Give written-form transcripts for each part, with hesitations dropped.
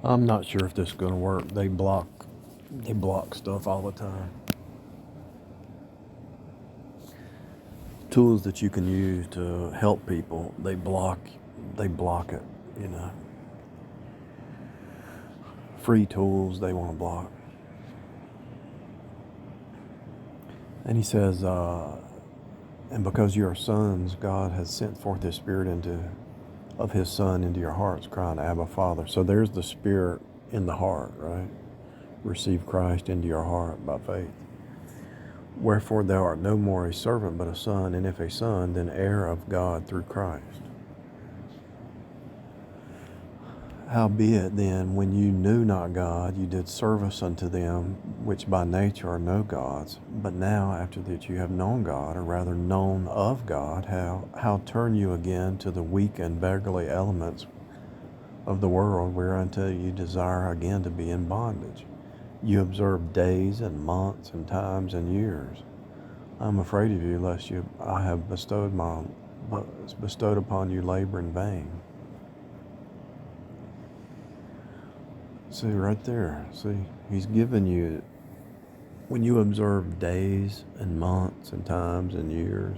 I'm not sure if this is going to work. They block stuff all the time. Tools that you can use to help people, they block it, you know. Free tools they want to block. And he says, and because you are sons, God has sent forth his spirit of his son into your hearts, crying, Abba, Father. So there's the spirit in the heart, right? Receive Christ into your heart by faith. Wherefore thou art no more a servant, but a son, and if a son, then heir of God through Christ. Howbeit then, when you knew not God, you did service unto them which by nature are no gods. But now, after that you have known God, or rather known of God, how turn you again to the weak and beggarly elements of the world, whereunto you desire again to be in bondage? You observe days and months and times and years. I am afraid of you, lest I have bestowed upon you labor in vain. See, right there. See, he's given you, when you observe days and months and times and years,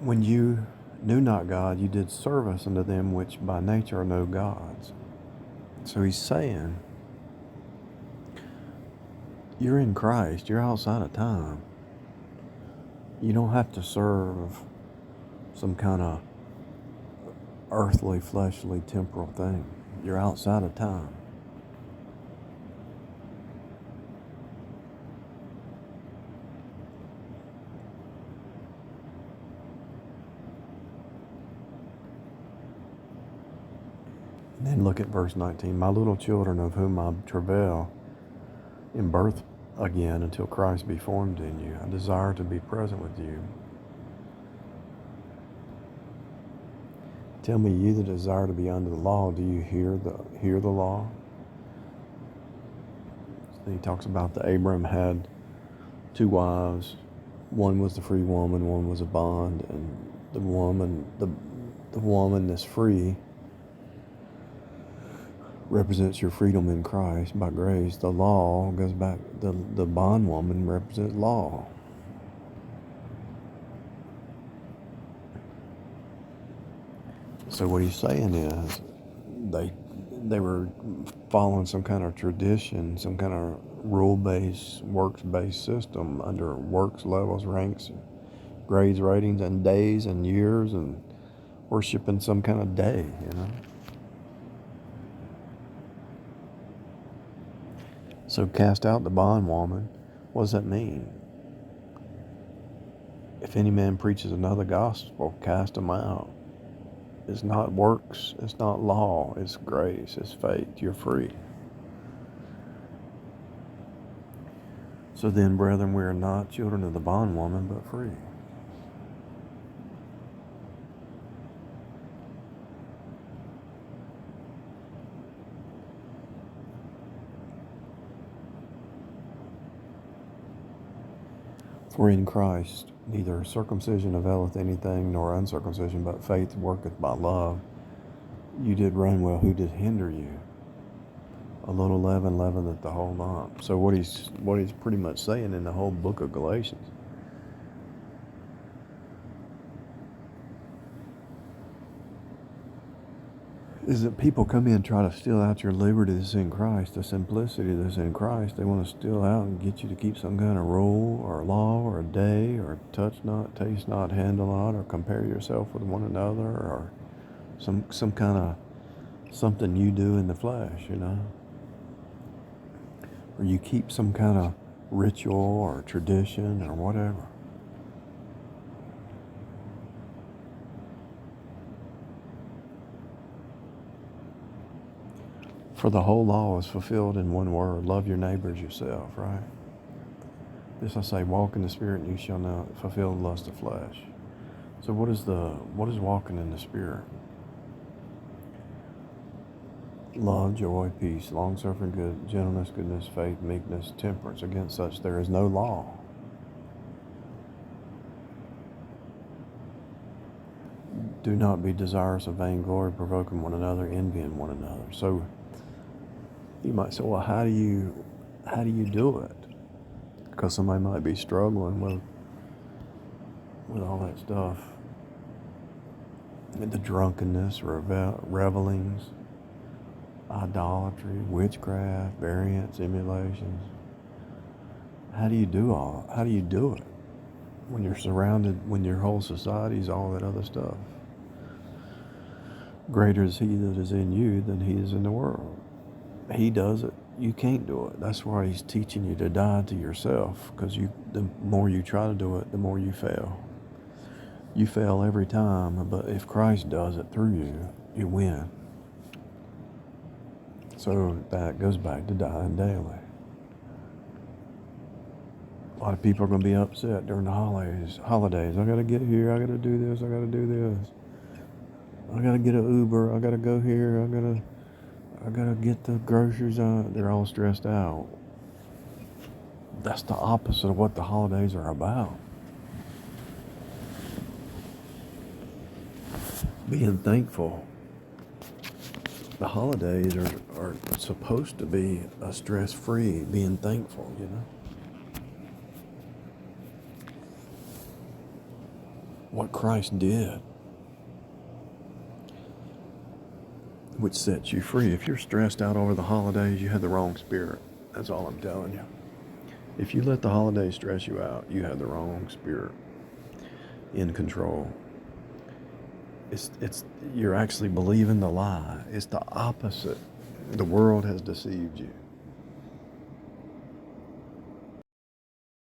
when you knew not God, you did service unto them which by nature are no gods. So he's saying, you're in Christ, you're outside of time. You don't have to serve some kind of earthly, fleshly, temporal thing. You're outside of time. And then look at verse 19. My little children, of whom I travail in birth again until Christ be formed in you, I desire to be present with you. Tell me, you that desire to be under the law, do you hear the law? So he talks about that Abram had two wives. One was the free woman, one was a bond, and the woman that's free represents your freedom in Christ by grace. The law goes back, the bondwoman represents law. So what he's saying is they were following some kind of tradition, some kind of rule-based, works-based system under works, levels, ranks, grades, ratings, and days and years, and worshiping some kind of day, you know. So cast out the bondwoman. What does that mean? If any man preaches another gospel, cast him out. It's not works, it's not law, it's grace, it's faith. You're free. So then, brethren, we are not children of the bondwoman, but free. For in Christ neither circumcision availeth anything, nor uncircumcision, but faith worketh by love. You did run well, who did hinder you? A little leaven leaveneth the whole lump. So what he's pretty much saying in the whole book of Galatians is that people come in and try to steal out your liberty that's in Christ, the simplicity that's in Christ. They want to steal out and get you to keep some kind of rule or law or a day or touch not, taste not, handle not, or compare yourself with one another, or some kind of something you do in the flesh, you know. Or you keep some kind of ritual or tradition or whatever. For the whole law is fulfilled in one word: love your neighbor as yourself, right? This I say, walk in the Spirit, and you shall not fulfill the lust of flesh. So what is walking in the Spirit? love, joy, peace, long-suffering, good, gentleness, goodness, faith, meekness, temperance. Against such there is no law. Do not be desirous of vainglory, provoking one another, envying one another. So you might say, well, how do you do it? Because somebody might be struggling with all that stuff, the drunkenness, revelings, idolatry, witchcraft, variance, emulations. How do you do it when you're surrounded, when your whole society is all that other stuff? Greater is he that is in you than he is in the world. He does it. You can't do it. That's why he's teaching you to die to yourself, because the more you try to do it, the more you fail. You fail every time, but if Christ does it through you, you win. So that goes back to dying daily. A lot of people are going to be upset during the holidays. I got to get here. I got to do this. I got to do this. I got to get an Uber. I got to go here. I got to get the groceries. They're all stressed out. That's the opposite of what the holidays are about. Being thankful. The holidays are supposed to be a stress-free, being thankful, you know. What Christ did, which sets you free. If you're stressed out over the holidays, you have the wrong spirit. That's all I'm telling you. If you let the holidays stress you out, you have the wrong spirit in control. You're actually believing the lie. It's the opposite. The world has deceived you.